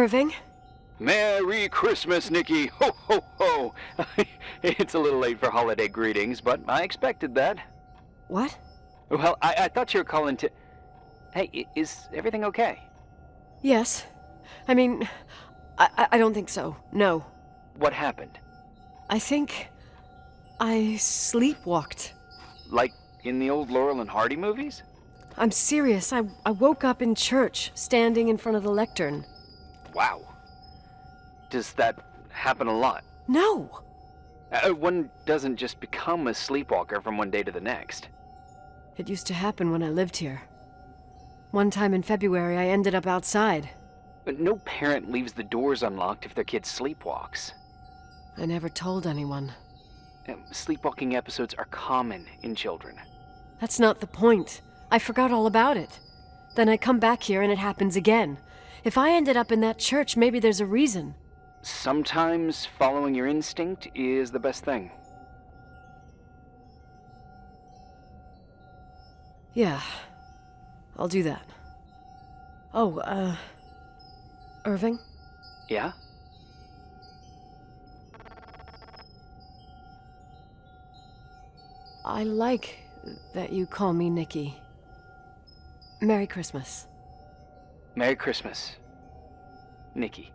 Irving? Merry Christmas, Nikki! Ho, ho, ho! It's a little late for holiday greetings, but I expected that. What? Well, I thought you were calling to... Hey, is everything okay? Yes. I mean, I don't think so. No. What happened? I think I sleepwalked. Like in the old Laurel and Hardy movies? I'm serious. I woke up in church, standing in front of the lectern. Wow. Does that happen a lot? No! One doesn't just become a sleepwalker from one day to the next. It used to happen when I lived here. One time in February, I ended up outside. But no parent leaves the doors unlocked if their kid sleepwalks. I never told anyone. Sleepwalking episodes are common in children. That's not the point. I forgot all about it. Then I come back here and it happens again. If I ended up in that church, maybe there's a reason. Sometimes following your instinct is the best thing. Yeah, I'll do that. Oh, Irving? Yeah? I like that you call me Nikki. Merry Christmas. Merry Christmas, Nikki.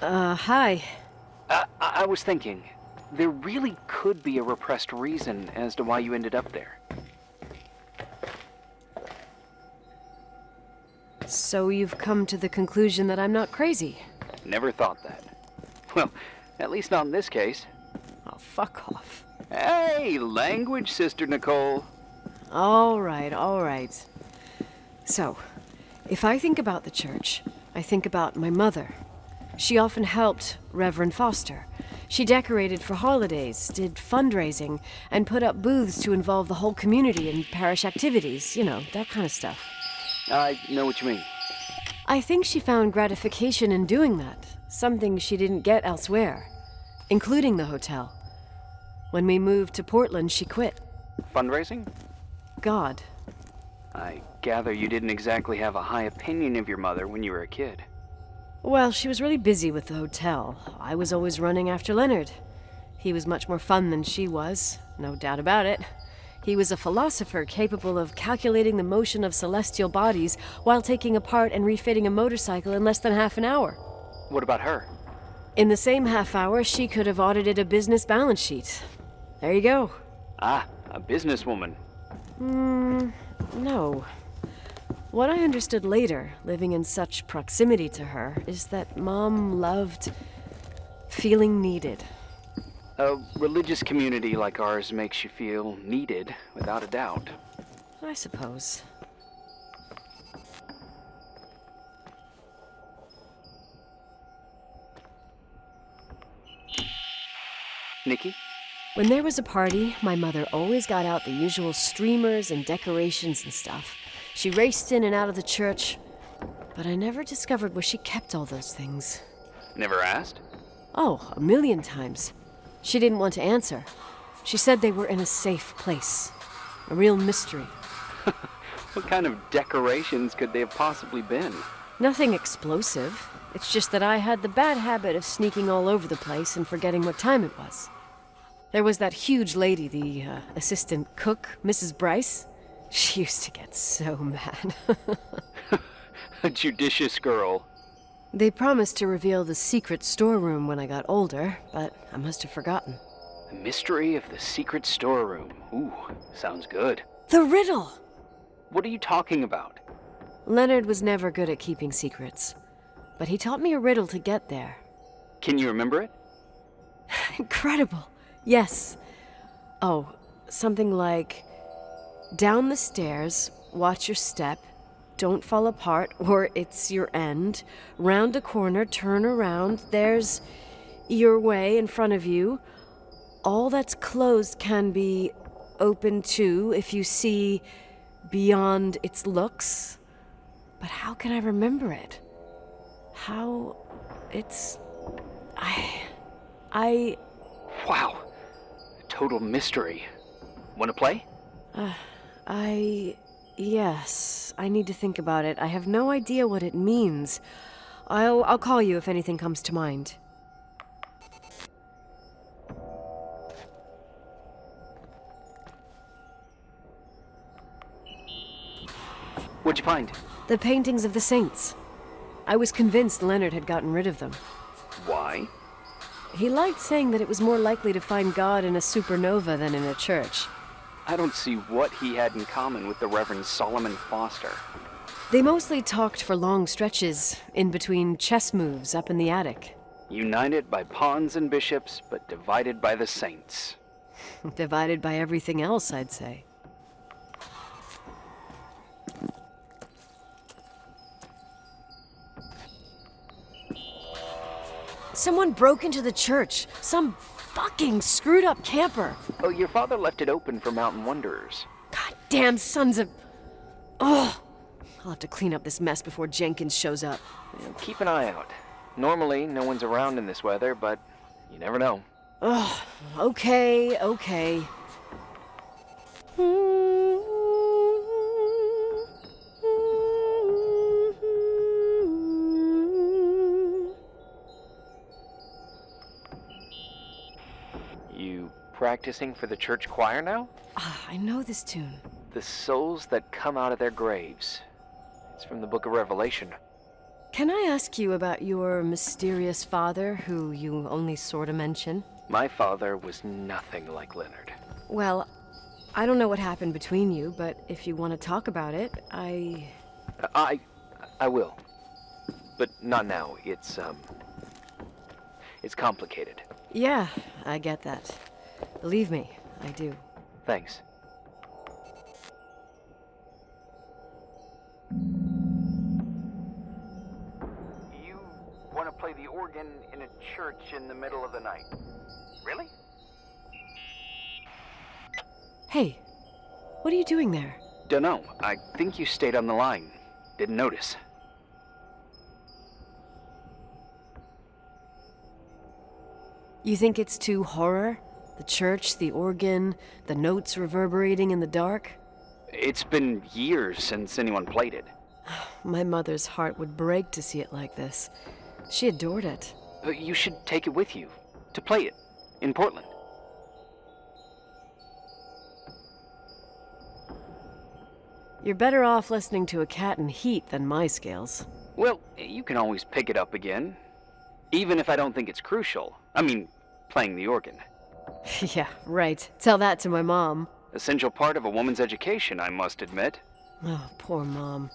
Hi. I was thinking, there really could be a repressed reason as to why you ended up there. So you've come to the conclusion that I'm not crazy? Never thought that. Well, at least not in this case. Oh, fuck off. Hey, language, Sister Nicole. All right. So, if I think about the church, I think about my mother. She often helped Reverend Foster. She decorated for holidays, did fundraising, and put up booths to involve the whole community in parish activities, you know, that kind of stuff. I know what you mean. I think she found gratification in doing that, something she didn't get elsewhere, including the hotel. When we moved to Portland, she quit. Fundraising? God. I gather you didn't exactly have a high opinion of your mother when you were a kid. Well, she was really busy with the hotel. I was always running after Leonard. He was much more fun than she was, no doubt about it. He was a philosopher capable of calculating the motion of celestial bodies while taking apart and refitting a motorcycle in less than half an hour. What about her? In the same half hour, she could have audited a business balance sheet. There you go. Ah, a businesswoman. No. What I understood later, living in such proximity to her, is that Mom loved feeling needed. A religious community like ours makes you feel needed, without a doubt. I suppose. Nikki? When there was a party, my mother always got out the usual streamers and decorations and stuff. She raced in and out of the church, but I never discovered where she kept all those things. Never asked? Oh, a million times. She didn't want to answer. She said they were in a safe place. A real mystery. What kind of decorations could they have possibly been? Nothing explosive. It's just that I had the bad habit of sneaking all over the place and forgetting what time it was. There was that huge lady, the assistant cook, Mrs. Bryce. She used to get so mad. A judicious girl. They promised to reveal the secret storeroom when I got older, but I must have forgotten. The mystery of the secret storeroom. Ooh, sounds good. The riddle! What are you talking about? Leonard was never good at keeping secrets, but he taught me a riddle to get there. Can you remember it? Incredible. Yes. Oh, something like, down the stairs, watch your step, don't fall apart or it's your end, round a corner, turn around, there's your way in front of you. All that's closed can be open too if you see beyond its looks. But how can I remember it? How it's... I... Wow. A total mystery. Want to play? Yes, I need to think about it. I have no idea what it means. I'll call you if anything comes to mind. What'd you find? The paintings of the saints. I was convinced Leonard had gotten rid of them. Why? He liked saying that it was more likely to find God in a supernova than in a church. I don't see what he had in common with the Reverend Solomon Foster. They mostly talked for long stretches, in between chess moves up in the attic. United by pawns and bishops, but divided by the saints. Divided by everything else, I'd say. Someone broke into the church. Some fucking screwed up camper. Oh, your father left it open for mountain wanderers. Goddamn sons of... Oh, I'll have to clean up this mess before Jenkins shows up. Keep an eye out. Normally, no one's around in this weather, but you never know. Ugh, okay. You practicing for the church choir now? I know this tune. The souls that come out of their graves. It's from the book of Revelation. Can I ask you about your mysterious father, who you only sort of mention? My father was nothing like Leonard. Well, I don't know what happened between you, but if you want to talk about it, I will. But not now. It's complicated. Yeah, I get that. Believe me, I do. Thanks. You want to play the organ in a church in the middle of the night? Really? Hey, what are you doing there? Dunno. I think you stayed on the line. Didn't notice. You think it's too horror? The church, the organ, the notes reverberating in the dark? It's been years since anyone played it. My mother's heart would break to see it like this. She adored it. You should take it with you. To play it. In Portland. You're better off listening to a cat in heat than my scales. Well, you can always pick it up again. Even if I don't think it's crucial. I mean, playing the organ. Yeah, right. Tell that to my mom. Essential part of a woman's education, I must admit. Oh, poor Mom.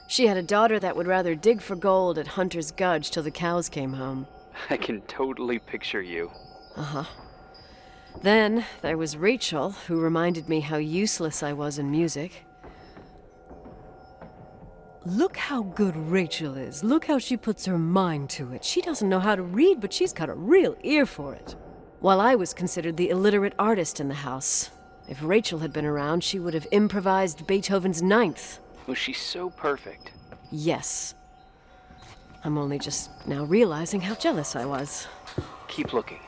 She had a daughter that would rather dig for gold at Hunter's Gulch till the cows came home. I can totally picture you. Uh-huh. Then there was Rachel, who reminded me how useless I was in music. Look how good Rachel is. Look how she puts her mind to it. She doesn't know how to read, but she's got a real ear for it. While I was considered the illiterate artist in the house. If Rachel had been around, she would have improvised Beethoven's Ninth. Was she so perfect? Yes. I'm only just now realizing how jealous I was. Keep looking.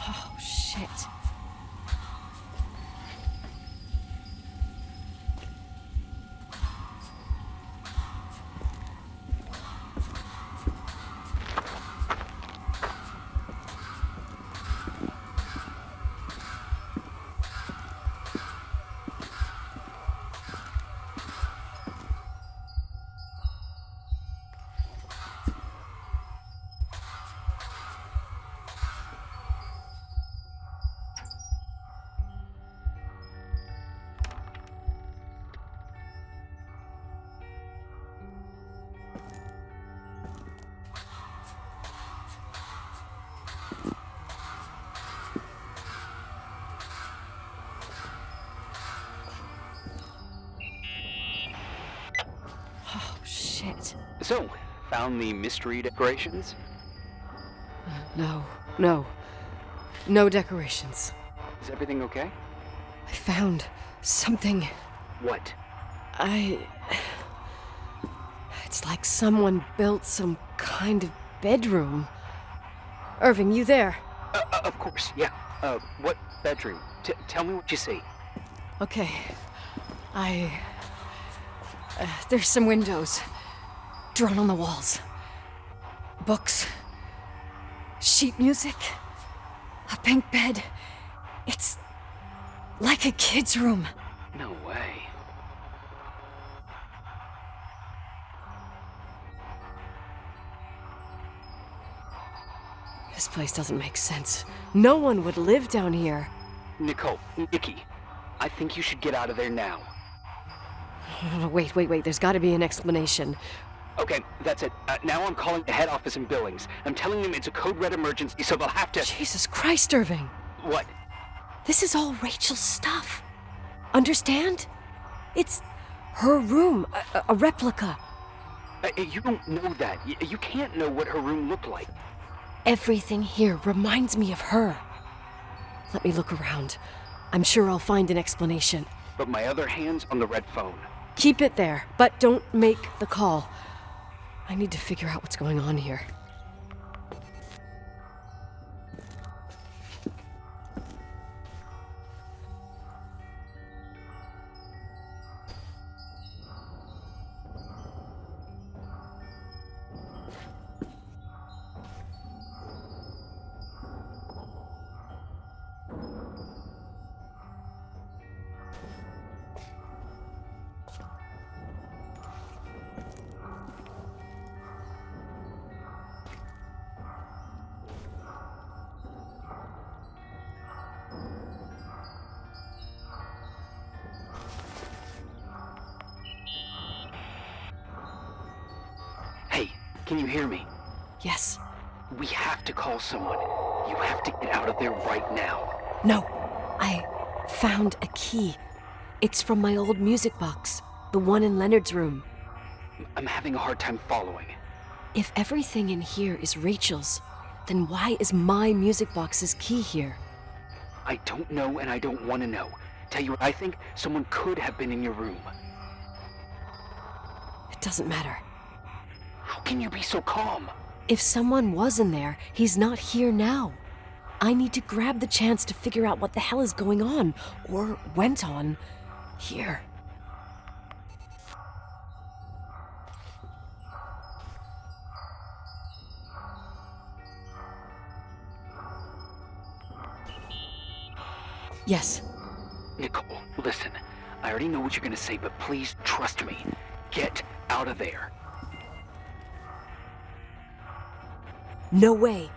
Oh, shit. Oh, shit. So, found the mystery decorations? No. No decorations. Is everything okay? I found something. What? It's like someone built some kind of bedroom. Irving, you there? Of course, yeah. What bedroom? Tell me what you see. Okay. There's some windows. Drawn on the walls. Books. Sheet music. A pink bed. It's like a kid's room. No way. This place doesn't make sense. No one would live down here. Nicole, Nikki, I think you should get out of there now. Wait. There's got to be an explanation. Okay, that's it. Now I'm calling the head office in Billings. I'm telling them it's a code red emergency, so they'll have to... Jesus Christ, Irving. What? This is all Rachel's stuff. Understand? It's her room, a replica. You don't know that. You can't know what her room looked like. Everything here reminds me of her. Let me look around. I'm sure I'll find an explanation. But my other hand's on the red phone. Keep it there, but don't make the call. I need to figure out what's going on here. Hey, can you hear me? Yes. We have to call someone. You have to get out of there right now. No, I found a key. It's from my old music box, the one in Leonard's room. I'm having a hard time following. If everything in here is Rachel's, then why is my music box's key here? I don't know and I don't want to know. Tell you what, I think someone could have been in your room. It doesn't matter. How can you be so calm? If someone was in there, he's not here now. I need to grab the chance to figure out what the hell is going on, or went on, here. Yes. Nicole, listen. I already know what you're gonna say, but please trust me. Get out of there. No way.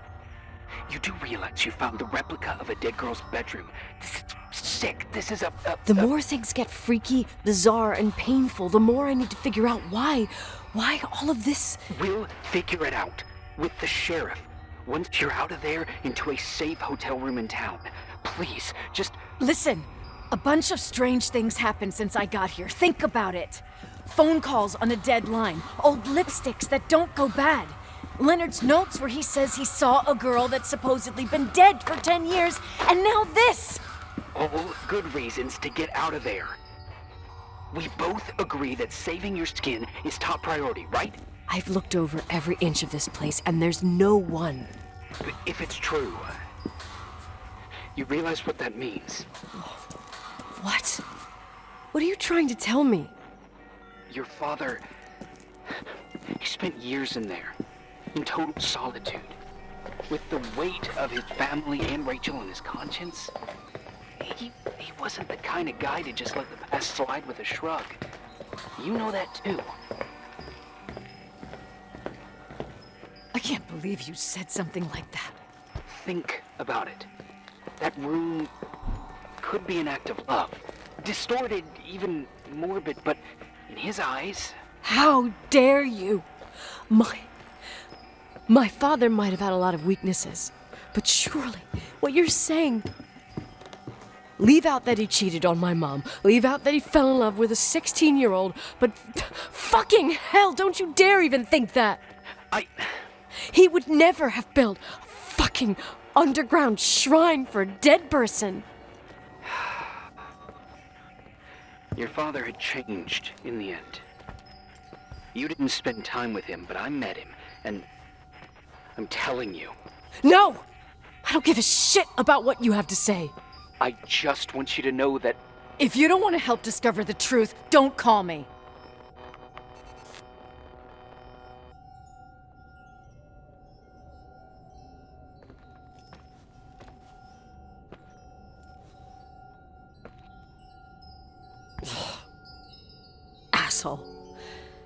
You do realize you found the replica of a dead girl's bedroom. This is sick. This is The more things get freaky, bizarre, and painful, the more I need to figure out why all of this... We'll figure it out. With the sheriff. Once you're out of there, into a safe hotel room in town. Please, just... Listen, a bunch of strange things happened since I got here. Think about it. Phone calls on a dead line. Old lipsticks that don't go bad. Leonard's notes where he says he saw a girl that's supposedly been dead for 10 years, and now this! All good reasons to get out of there. We both agree that saving your skin is top priority, right? I've looked over every inch of this place, and there's no one. But if it's true, you realize what that means. What? What are you trying to tell me? Your father... He spent years in there. In total solitude. With the weight of his family and Rachel on his conscience. He wasn't the kind of guy to just let the past slide with a shrug. You know that too. I can't believe you said something like that. Think about it. That room could be an act of love. Distorted, even morbid, but in his eyes... How dare you? My father might have had a lot of weaknesses, but surely what you're saying... Leave out that he cheated on my mom. Leave out that he fell in love with a 16-year-old, but fucking hell, don't you dare even think that! He would never have built a fucking underground shrine for a dead person. Your father had changed in the end. You didn't spend time with him, but I met him, and I'm telling you. No! I don't give a shit about what you have to say. I just want you to know that... If you don't want to help discover the truth, don't call me. Asshole.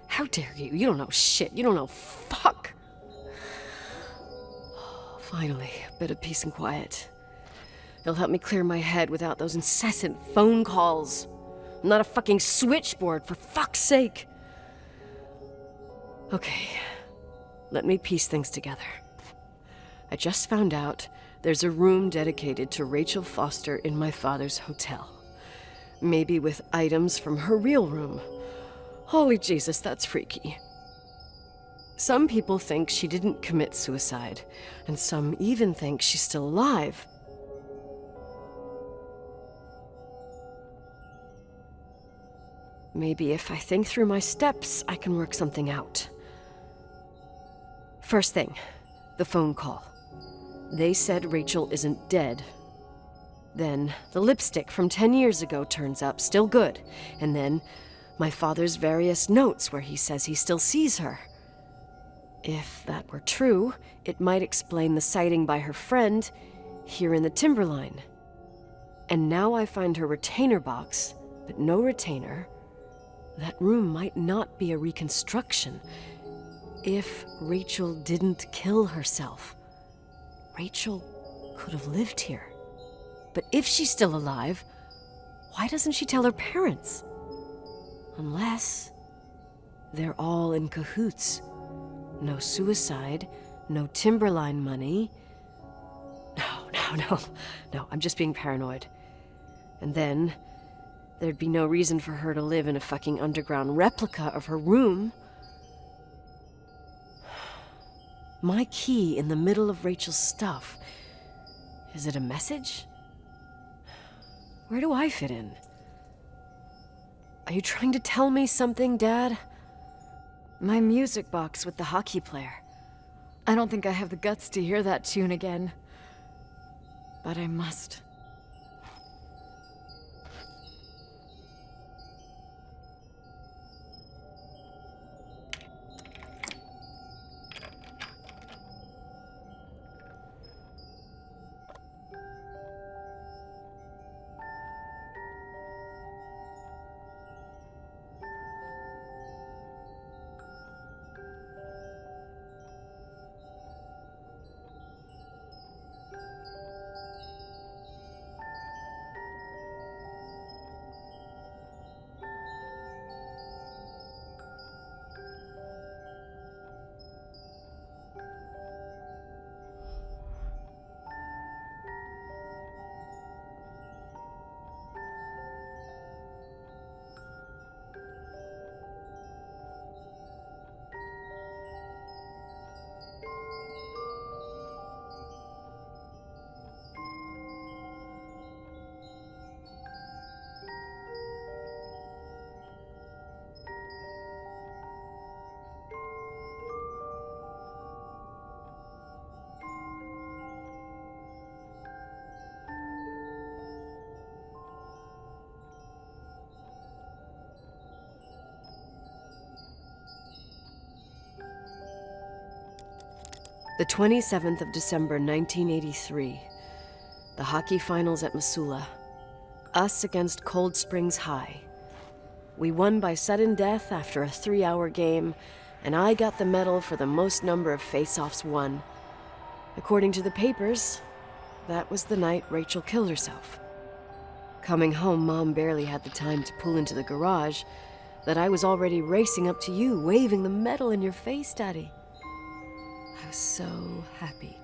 How dare you? You don't know shit. You don't know fuck. Finally, a bit of peace and quiet. It'll help me clear my head without those incessant phone calls. I'm not a fucking switchboard, for fuck's sake. Okay, let me piece things together. I just found out there's a room dedicated to Rachel Foster in my father's hotel. Maybe with items from her real room. Holy Jesus, that's freaky. Some people think she didn't commit suicide, and some even think she's still alive. Maybe if I think through my steps, I can work something out. First thing, the phone call. They said Rachel isn't dead. Then the lipstick from 10 years ago turns up, still good. And then my father's various notes where he says he still sees her. If that were true, it might explain the sighting by her friend here in the timberline. And now I find her retainer box, but no retainer. That room might not be a reconstruction. If Rachel didn't kill herself, Rachel could have lived here. But if she's still alive, why doesn't she tell her parents? Unless they're all in cahoots. No suicide, no timberline money. No, I'm just being paranoid. And then there'd be no reason for her to live in a fucking underground replica of her room. My key in the middle of Rachel's stuff. Is it a message? Where do I fit in? Are you trying to tell me something, Dad? My music box with the hockey player. I don't think I have the guts to hear that tune again. But I must. The 27th of December, 1983. The hockey finals at Missoula. Us against Cold Springs High. We won by sudden death after a 3-hour game, and I got the medal for the most number of face-offs won. According to the papers, that was the night Rachel killed herself. Coming home, Mom barely had the time to pull into the garage that I was already racing up to you, waving the medal in your face, Daddy. I was so happy.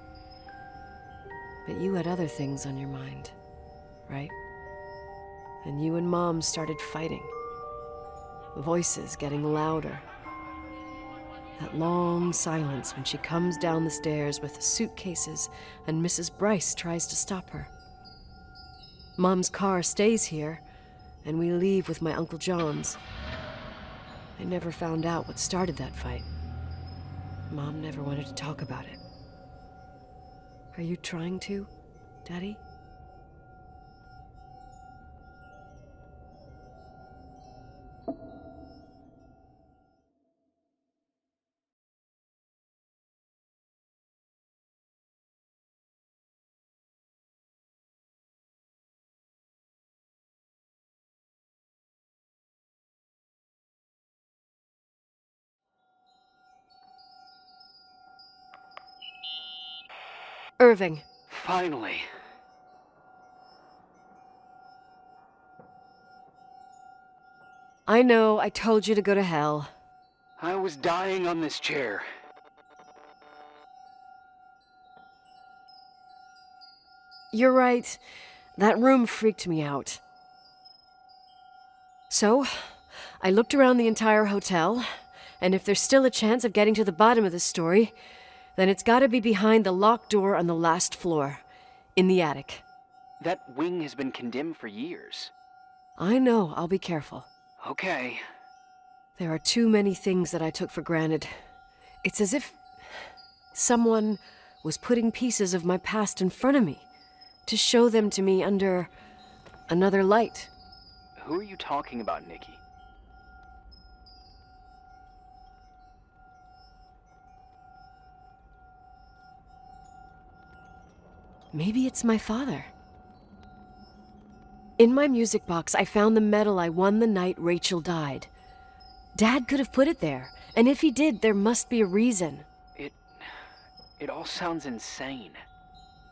But you had other things on your mind, right? And you and Mom started fighting. Voices getting louder. That long silence when she comes down the stairs with the suitcases and Mrs. Bryce tries to stop her. Mom's car stays here, and we leave with my Uncle John's. I never found out what started that fight. Mom never wanted to talk about it. Are you trying to, Daddy? Irving. Finally. I know, I told you to go to hell. I was dying on this chair. You're right. That room freaked me out. So, I looked around the entire hotel, and if there's still a chance of getting to the bottom of this story, then it's gotta be behind the locked door on the last floor, in the attic. That wing has been condemned for years. I know, I'll be careful. Okay. There are too many things that I took for granted. It's as if someone was putting pieces of my past in front of me to show them to me under another light. Who are you talking about, Nikki? Maybe it's my father. In my music box, I found the medal I won the night Rachel died. Dad could have put it there, and if he did, there must be a reason. It all sounds insane.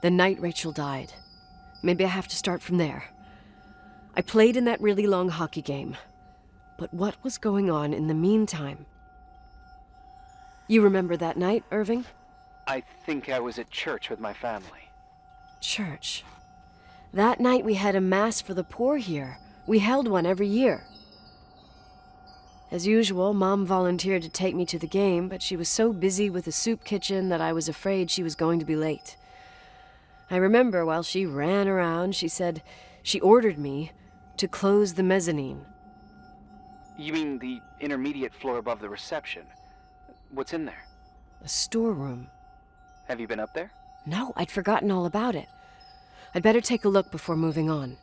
The night Rachel died. Maybe I have to start from there. I played in that really long hockey game. But what was going on in the meantime? You remember that night, Irving? I think I was at church with my family. Church. That night we had a mass for the poor here. We held one every year. As usual, Mom volunteered to take me to the game, but she was so busy with the soup kitchen that I was afraid she was going to be late. I remember while she ran around, she said she ordered me to close the mezzanine. You mean the intermediate floor above the reception? What's in there? A storeroom. Have you been up there? No, I'd forgotten all about it. I'd better take a look before moving on.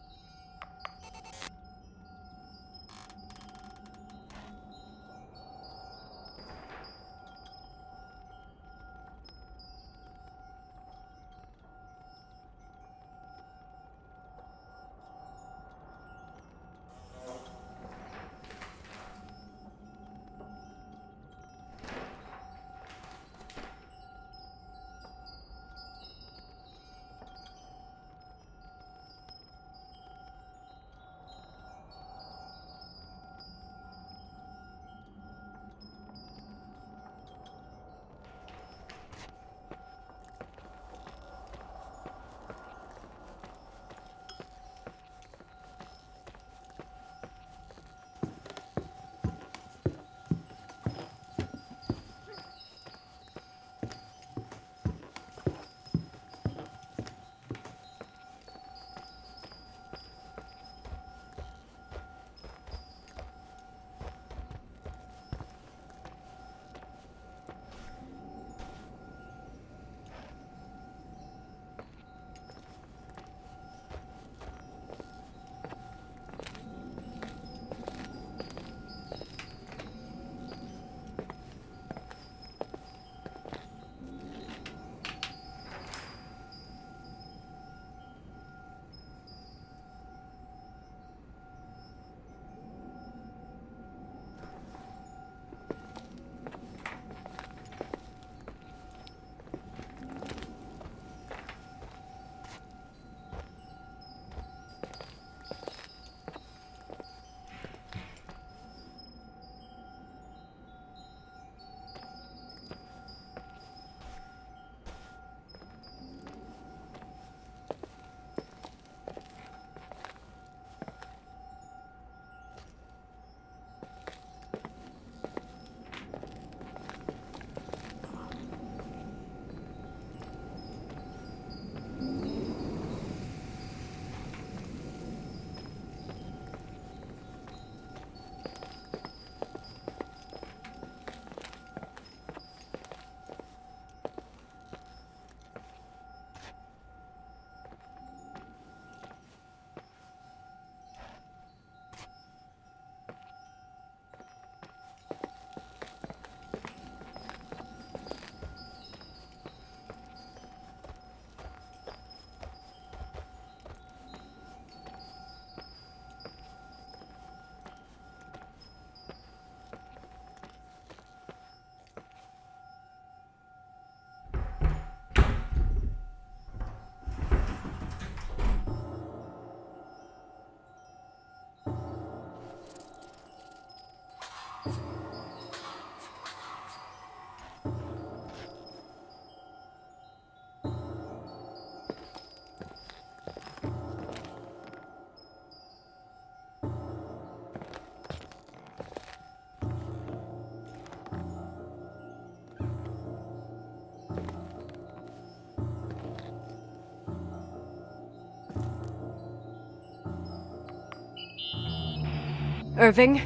Irving?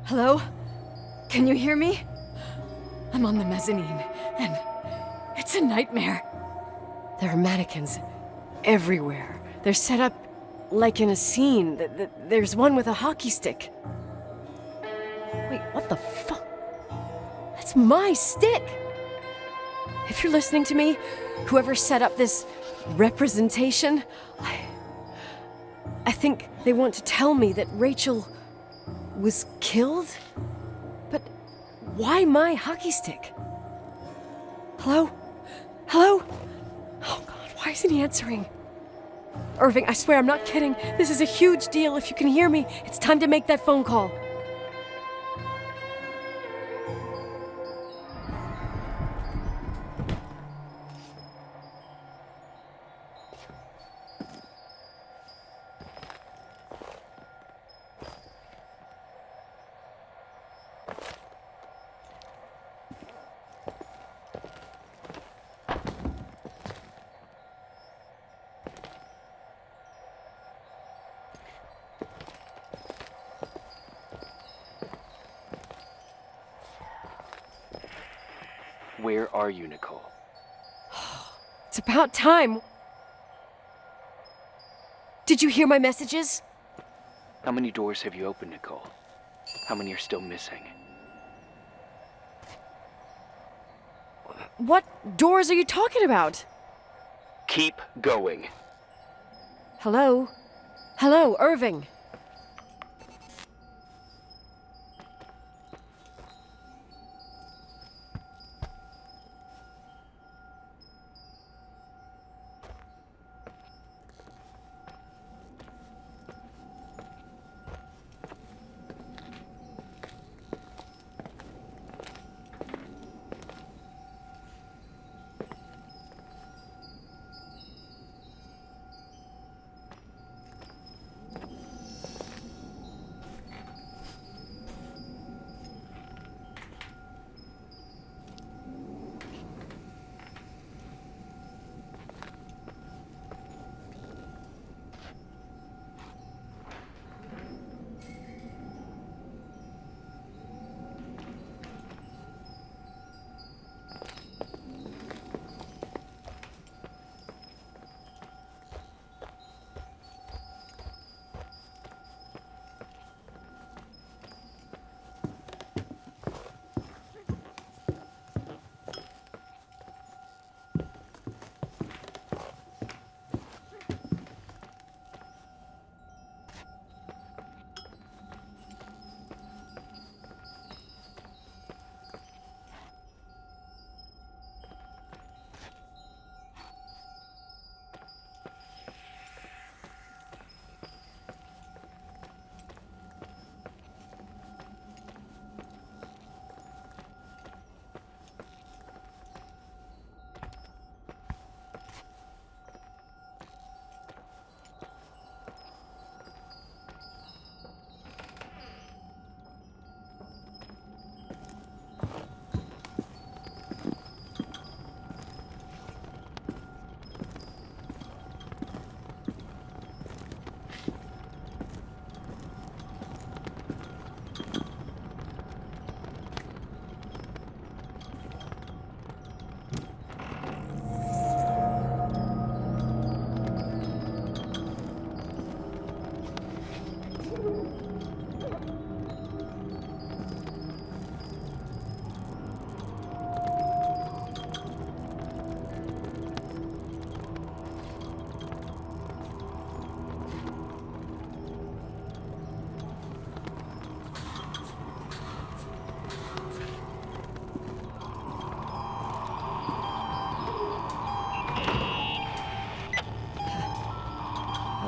Hello? Can you hear me? I'm on the mezzanine, and it's a nightmare. There are mannequins everywhere. They're set up like in a scene. There's one with a hockey stick. Wait, what the fuck? That's my stick! If you're listening to me, whoever set up this representation, I think they want to tell me that Rachel was killed? But why my hockey stick? Hello? Hello? Oh God, why isn't he answering? Irving, I swear I'm not kidding. This is a huge deal. If you can hear me, it's time to make that phone call. Where are you, Nicole? It's about time. Did you hear my messages? How many doors have you opened, Nicole? How many are still missing? What doors are you talking about? Keep going. Hello? Hello, Irving.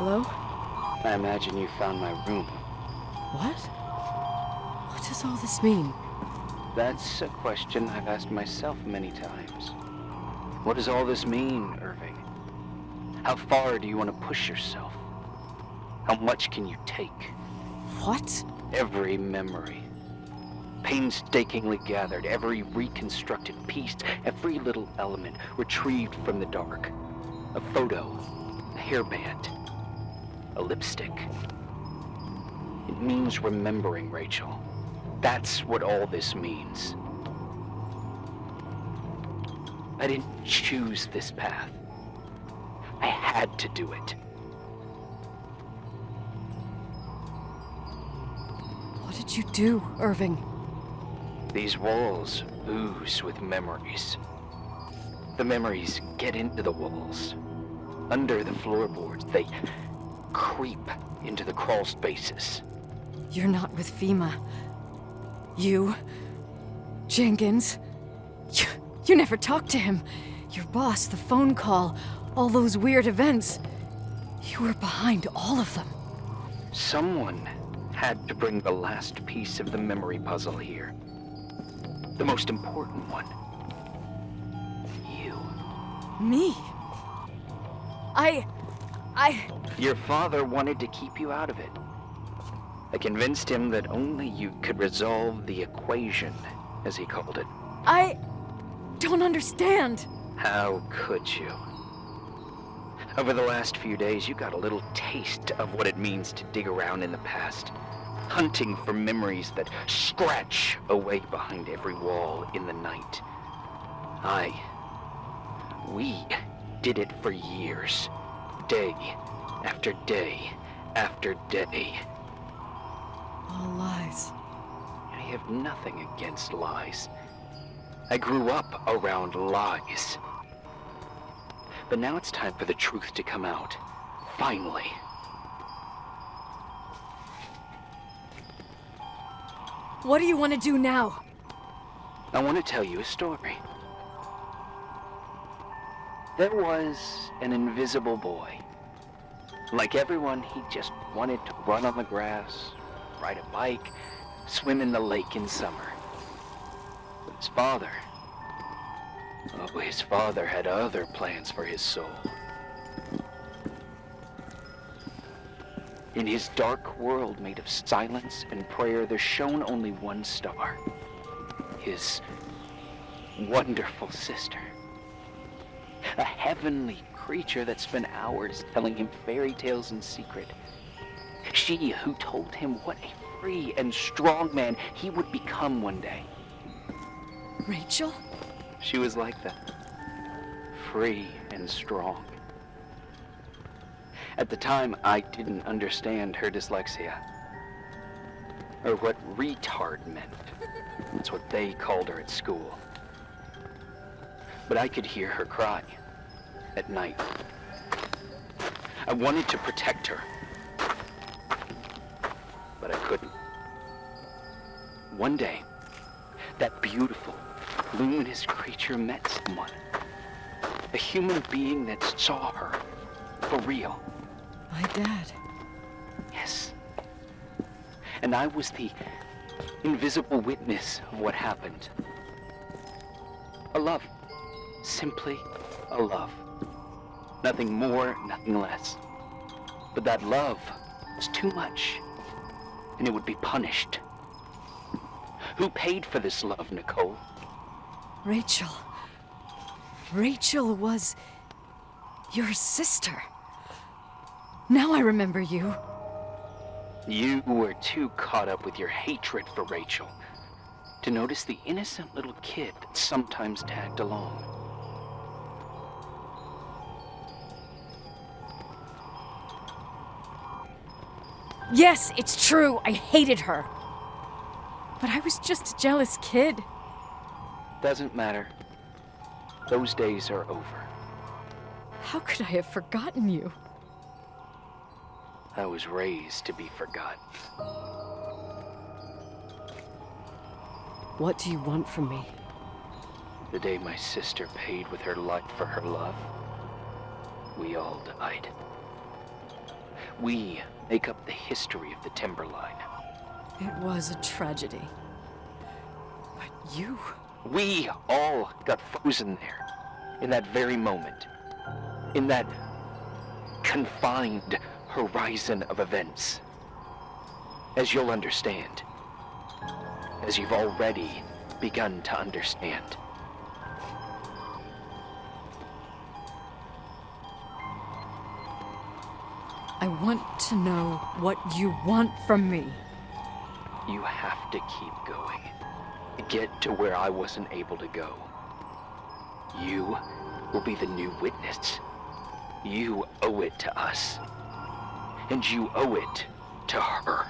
Hello? I imagine you found my room. What? What does all this mean? That's a question I've asked myself many times. What does all this mean, Irving? How far do you want to push yourself? How much can you take? What? Every memory, painstakingly gathered, every reconstructed piece, every little element retrieved from the dark. A photo, a hairband, a lipstick. It means remembering, Rachel. That's what all this means. I didn't choose this path. I had to do it. What did you do, Irving? These walls ooze with memories. The memories get into the walls. Under the floorboards, they creep into the crawl spaces. You're not with FEMA. You... Jenkins... You never talked to him. Your boss, the phone call, all those weird events. You were behind all of them. Someone had to bring the last piece of the memory puzzle here. The most important one. You. Me? Your father wanted to keep you out of it. I convinced him that only you could resolve the equation, as he called it. I don't understand. How could you? Over the last few days, you got a little taste of what it means to dig around in the past, hunting for memories that scratch away behind every wall in the night. We did it for years, day after day after day. All lies. I have nothing against lies. I grew up around lies. But now it's time for the truth to come out. Finally. What do you want to do now? I want to tell you a story. There was an invisible boy. Like everyone, he just wanted to run on the grass, ride a bike, swim in the lake in summer. But his father had other plans for his soul. In his dark world made of silence and prayer, there shone only one star. His wonderful sister. A heavenly creature that spent hours telling him fairy tales in secret. She who told him what a free and strong man he would become one day. Rachel? She was like that. Free and strong. At the time, I didn't understand her dyslexia. Or what retard meant. That's what they called her at school. But I could hear her cry at night. I wanted to protect her. But I couldn't. One day, that beautiful, luminous creature met someone. A human being that saw her for real. My dad. Yes. And I was the invisible witness of what happened. A love. Simply a love. Nothing more, nothing less. But that love was too much, and it would be punished. Who paid for this love, Nicole? Rachel. Rachel was your sister. Now I remember you. You were too caught up with your hatred for Rachel to notice the innocent little kid that sometimes tagged along. Yes, it's true. I hated her. But I was just a jealous kid. Doesn't matter. Those days are over. How could I have forgotten you? I was raised to be forgotten. What do you want from me? The day my sister paid with her life for her love, we all died. We make up the history of the Timberline. It was a tragedy. But you... We all got frozen there, in that very moment, in that confined horizon of events. As you'll understand, as you've already begun to understand. I want to know what you want from me. You have to keep going. Get to where I wasn't able to go. You will be the new witness. You owe it to us. And you owe it to her.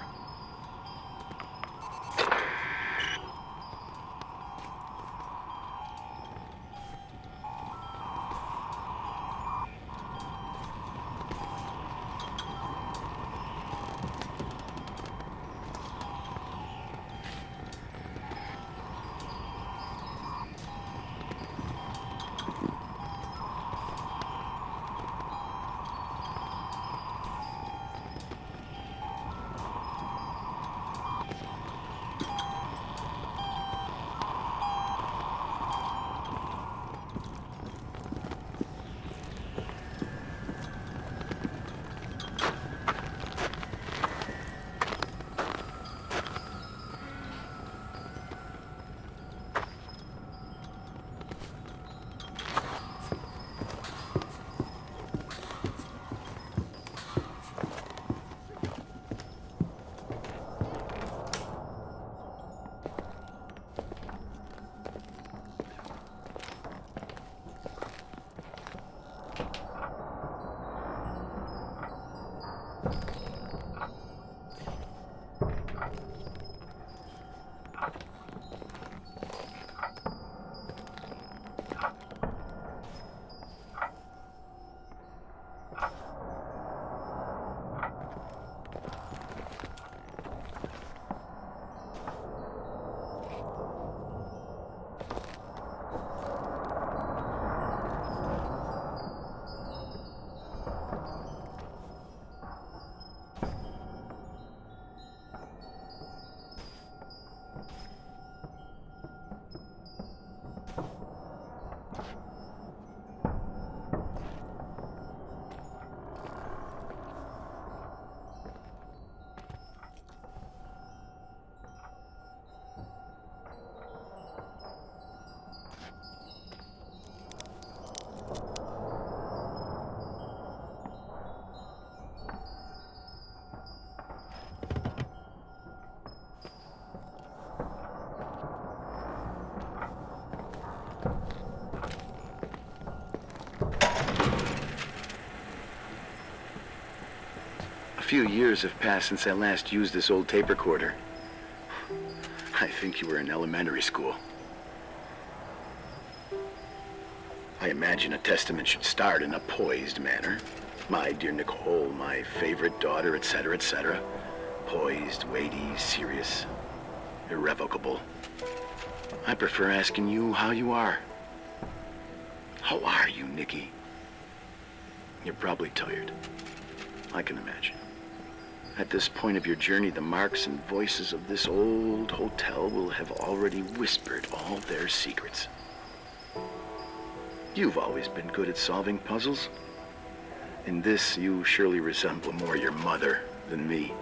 A few years have passed since I last used this old tape recorder. I think you were in elementary school. I imagine a testament should start in a poised manner. My dear Nicole, my favorite daughter, etc., etc. Poised, weighty, serious, irrevocable. I prefer asking you how you are. How are you, Nicky? You're probably tired. I can imagine. At this point of your journey, the marks and voices of this old hotel will have already whispered all their secrets. You've always been good at solving puzzles. In this, you surely resemble more your mother than me.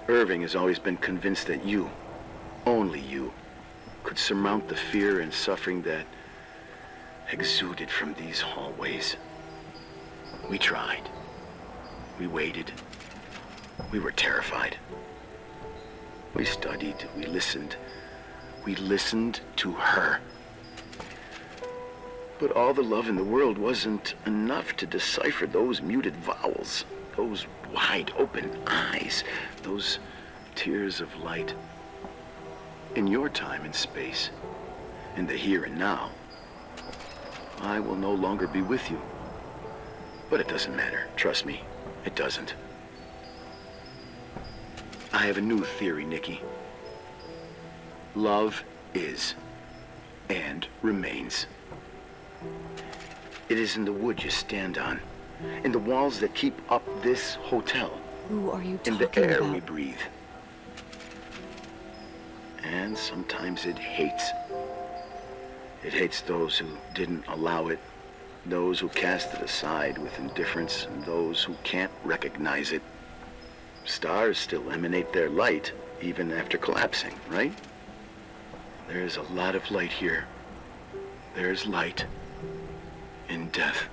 Irving has always been convinced that you, only you, could surmount the fear and suffering that exuded from these hallways. We tried. We waited. We were terrified. We studied. We listened. We listened to her. But all the love in the world wasn't enough to decipher those muted vowels, those wide open eyes, those tears of light. In your time and space, in the here and now, I will no longer be with you. But it doesn't matter. Trust me, it doesn't. I have a new theory, Nicky. Love is and remains. It is in the wood you stand on, in the walls that keep up this hotel, Who are you talking in the air about? we breathe. And sometimes it hates. It hates those who didn't allow it, those who cast it aside with indifference, and those who can't recognize it. Stars still emanate their light, even after collapsing, right? There's a lot of light here. There's light in death.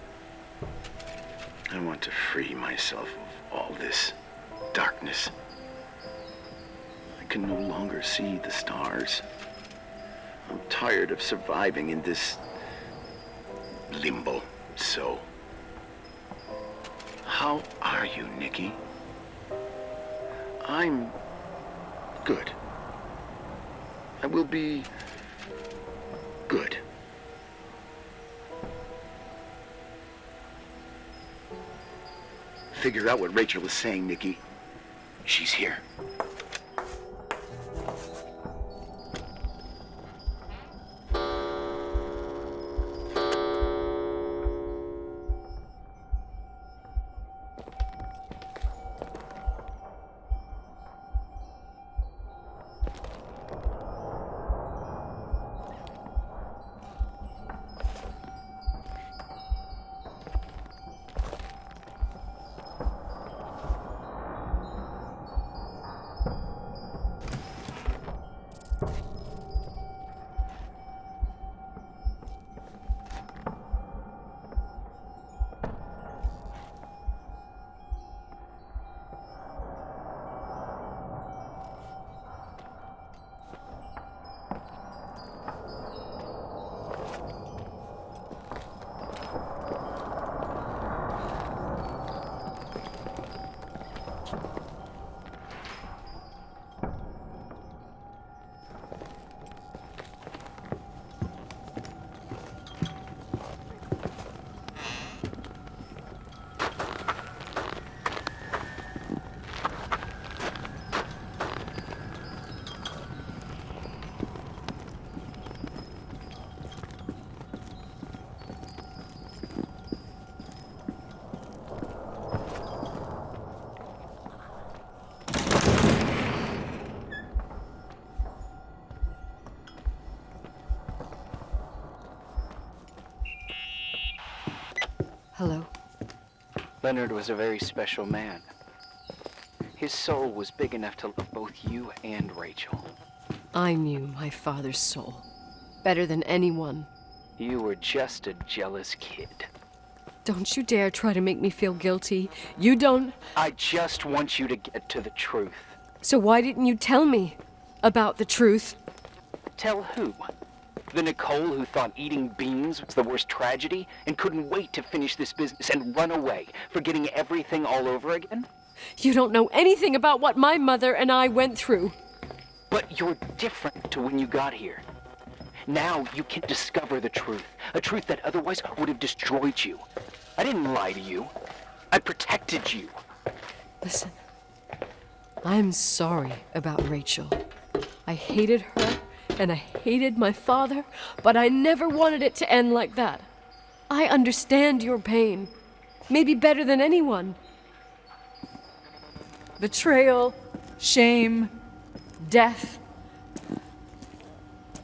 I want to free myself of all this darkness. I can no longer see the stars. I'm tired of surviving in this limbo. So, how are you, Nikki? I'm good. I will be good. Figure out what Rachel is saying, Nikki. She's here. Hello. Leonard was a very special man. His soul was big enough to love both you and Rachel. I knew my father's soul better than anyone. You were just a jealous kid. Don't you dare try to make me feel guilty. You don't... I just want you to get to the truth. So why didn't you tell me about the truth? Tell who? The Nicole who thought eating beans was the worst tragedy and couldn't wait to finish this business and run away, forgetting everything all over again? You don't know anything about what my mother and I went through. But you're different to when you got here. Now you can discover the truth, a truth that otherwise would have destroyed you. I didn't lie to you. I protected you. Listen, I'm sorry about Rachel. I hated her and I hated my father, but I never wanted it to end like that. I understand your pain, maybe better than anyone. Betrayal, shame, death.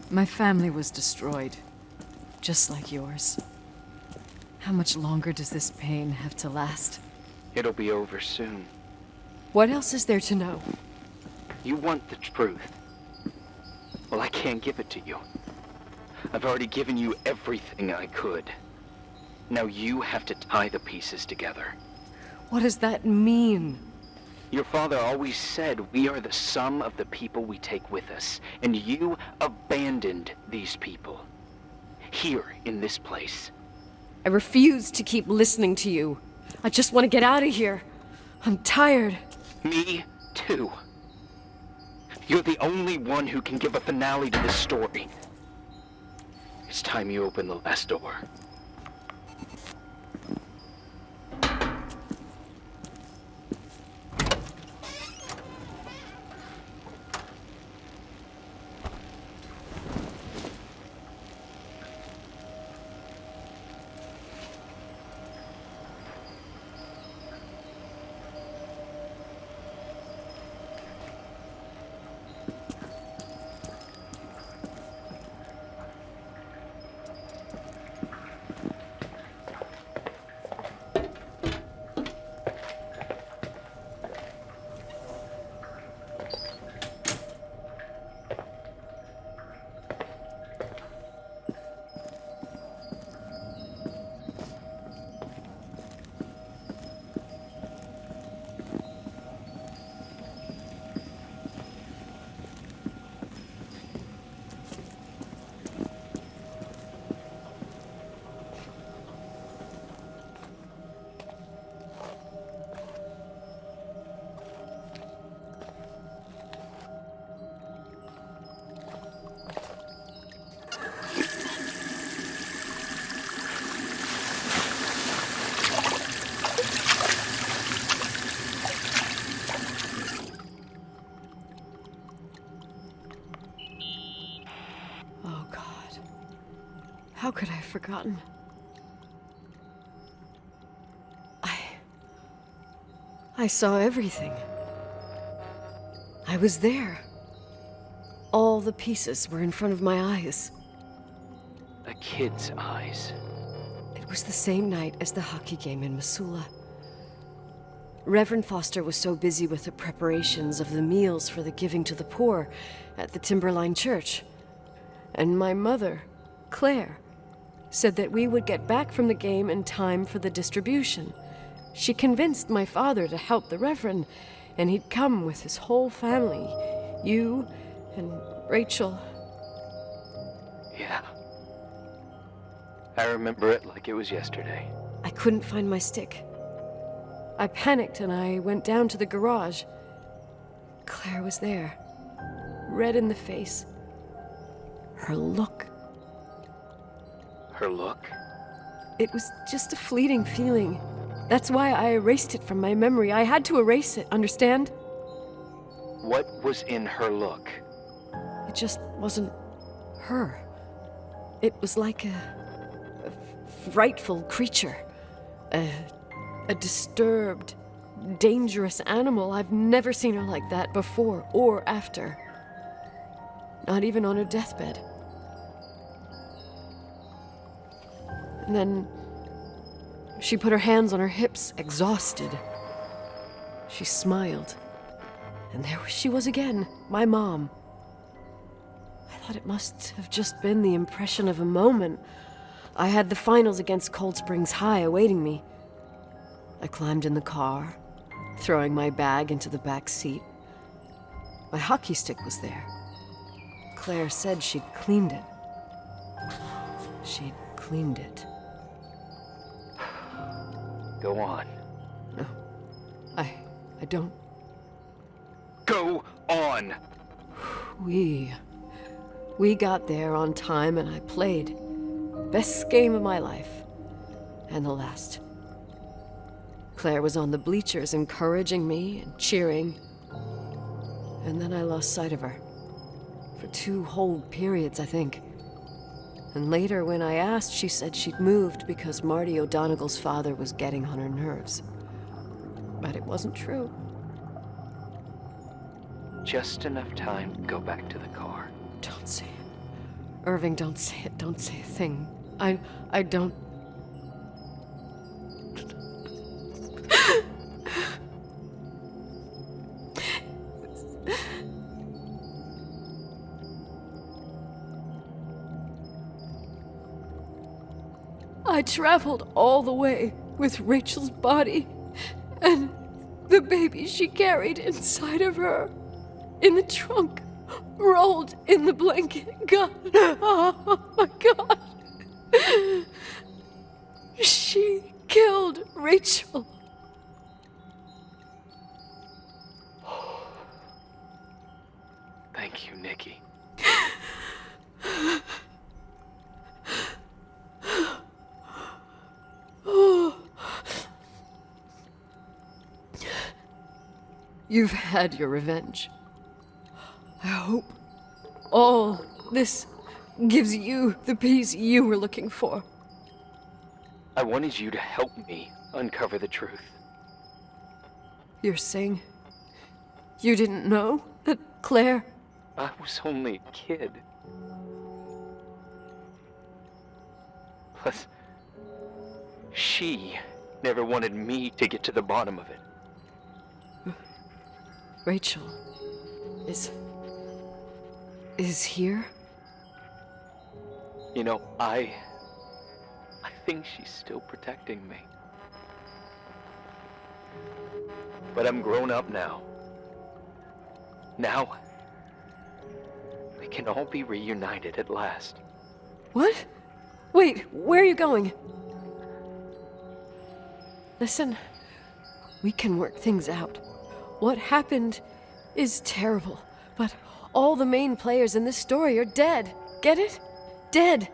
My family was destroyed, just like yours. How much longer does this pain have to last? It'll be over soon. What else is there to know? You want the truth. Well, I can't give it to you. I've already given you everything I could. Now you have to tie the pieces together. What does that mean? Your father always said we are the sum of the people we take with us, and you abandoned these people. Here, in this place. I refuse to keep listening to you. I just want to get out of here. I'm tired. Me, too. You're the only one who can give a finale to this story. It's time you open the last door. How could I have forgotten? I saw everything. I was there. All the pieces were in front of my eyes. A kid's eyes. It was the same night as the hockey game in Missoula. Reverend Foster was so busy with the preparations of the meals for the giving to the poor at the Timberline Church. And my mother, Claire, said that we would get back from the game in time for the distribution. She convinced my father to help the Reverend, and he'd come with his whole family. You and Rachel. Yeah. I remember it like it was yesterday. I couldn't find my stick. I panicked and I went down to the garage. Claire was there, red in the face. Her look. Her look? It was just a fleeting feeling. That's why I erased it from my memory. I had to erase it, understand? What was in her look? It just wasn't her. It was like a frightful creature. A disturbed, dangerous animal. I've never seen her like that before or after. Not even on her deathbed. And then she put her hands on her hips, exhausted. She smiled. And there she was again, my mom. I thought it must have just been the impression of a moment. I had the finals against Cold Springs High awaiting me. I climbed in the car, throwing my bag into the back seat. My hockey stick was there. Claire said she'd cleaned it. She'd cleaned it. Go on. No, I don't. Go on! We got there on time and I played. Best game of my life. And the last. Claire was on the bleachers encouraging me and cheering. And then I lost sight of her. For 2 whole periods, I think. And later, when I asked, she said she'd moved because Marty O'Donegal's father was getting on her nerves. But it wasn't true. Just enough time to go back to the car. Don't say it. Irving, don't say it. Don't say a thing. I don't... I traveled all the way with Rachel's body and the baby she carried inside of her in the trunk, rolled in the blanket. God, oh my God. She killed Rachel. Thank you, Nikki. You've had your revenge. I hope all this gives you the peace you were looking for. I wanted you to help me uncover the truth. You're saying you didn't know that Claire... I was only a kid. Plus, she never wanted me to get to the bottom of it. Rachel is here? You know, I think she's still protecting me. But I'm grown up now. Now, we can all be reunited at last. What? Wait, where are you going? Listen, we can work things out. What happened is terrible, but all the main players in this story are dead. Get it? Dead.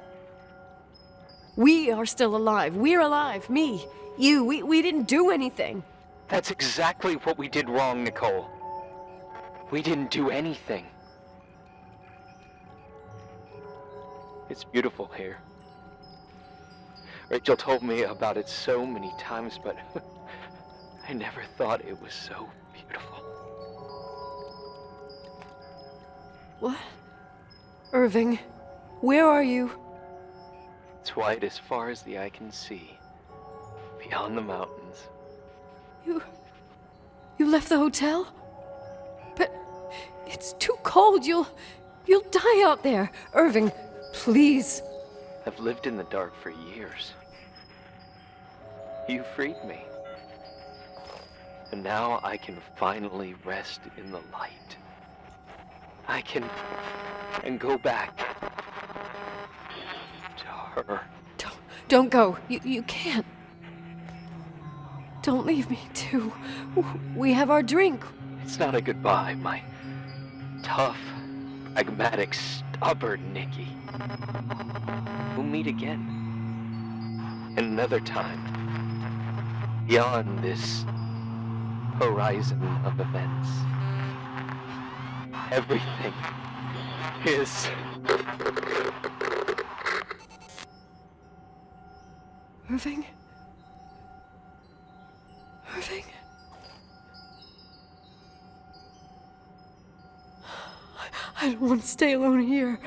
We are still alive. We're alive. Me, you, we didn't do anything. That's exactly what we did wrong, Nicole. We didn't do anything. It's beautiful here. Rachel told me about it so many times, but I never thought it was so beautiful. What? Irving, where are you? It's white as far as the eye can see, beyond the mountains. You left the hotel? But it's too cold. You'll die out there. Irving, please. I've lived in the dark for years. You freed me. And now I can finally rest in the light. I can go back to her. Don't go. You can't. Don't leave me, too. We have our drink. It's not a goodbye, my tough, pragmatic, stubborn Nikki. We'll meet again. Another time. Beyond this horizon of events. Everything is... Irving? Irving? I don't want to stay alone here.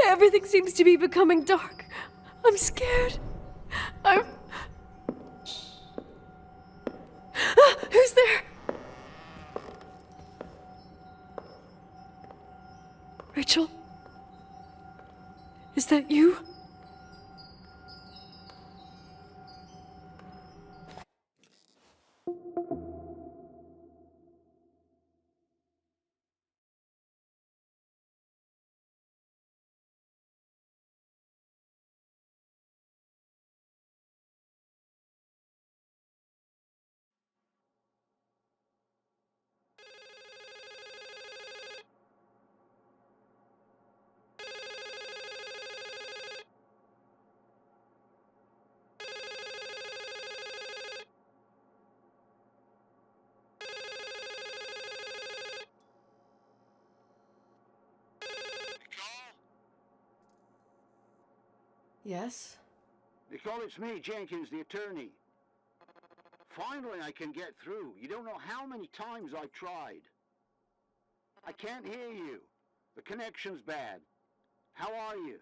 Everything seems to be becoming dark. I'm scared. Who's there? Rachel? Is that you? Yes? Nicole, it's me, Jenkins, the attorney. Finally, I can get through. You don't know how many times I've tried. I can't hear you. The connection's bad. How are you?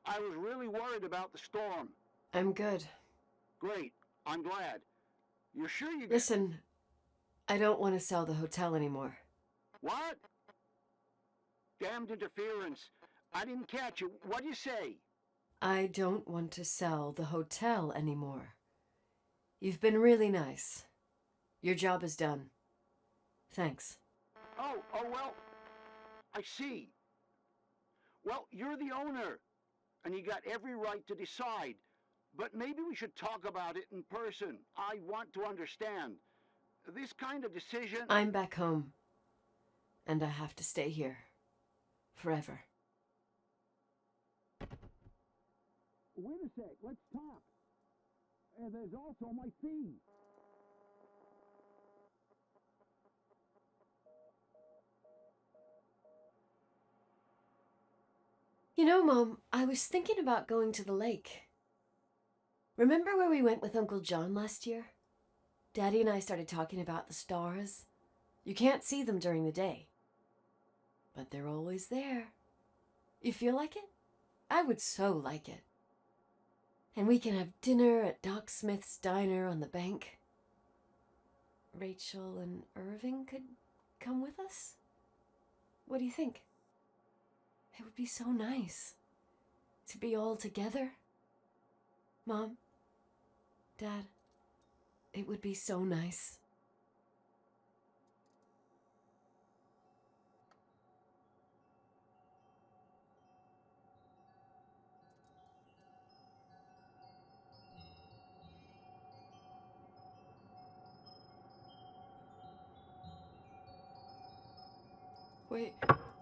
I was really worried about the storm. I'm good. Great. I'm glad. You're sure you... Listen, I don't want to sell the hotel anymore. What? Damned interference. I didn't catch you. What'd you say? I don't want to sell the hotel anymore. You've been really nice. Your job is done. Thanks. Oh, well, I see. Well, you're the owner, and you got every right to decide. But maybe we should talk about it in person. I want to understand. This kind of decision... I'm back home, and I have to stay here. Forever. Wait a sec, let's talk. There's also my fee. You know, Mom, I was thinking about going to the lake. Remember where we went with Uncle John last year? Daddy and I started talking about the stars. You can't see them during the day, but they're always there. You feel like it? I would so like it. And we can have dinner at Doc Smith's diner on the bank. Rachel and Irving could come with us? What do you think? It would be so nice to be all together. Mom, Dad, it would be so nice.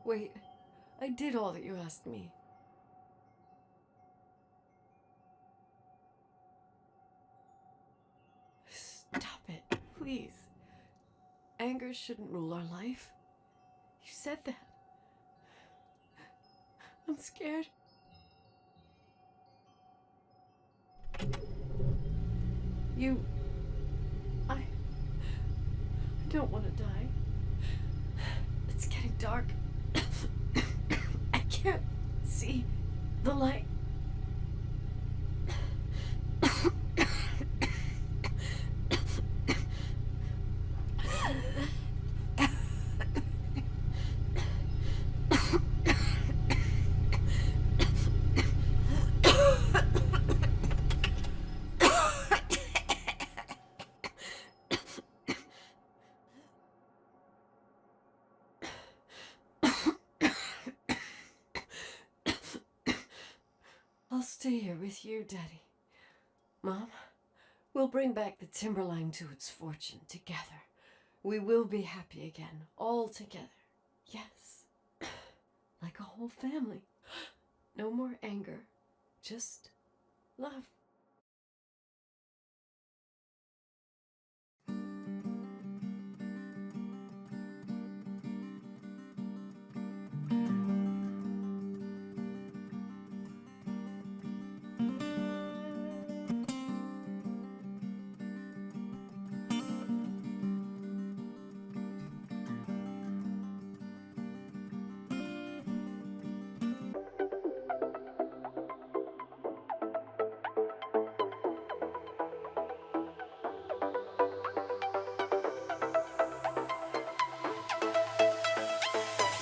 Wait. I did all that you asked me. Stop it, please. Anger shouldn't rule our life. You said that. I'm scared. I don't want to die. It's getting dark. I can't see the light. I'll stay here with you, Daddy. Mom, we'll bring back the timberline to its fortune together. We will be happy again, all together. Yes. Like a whole family. No more anger, just love.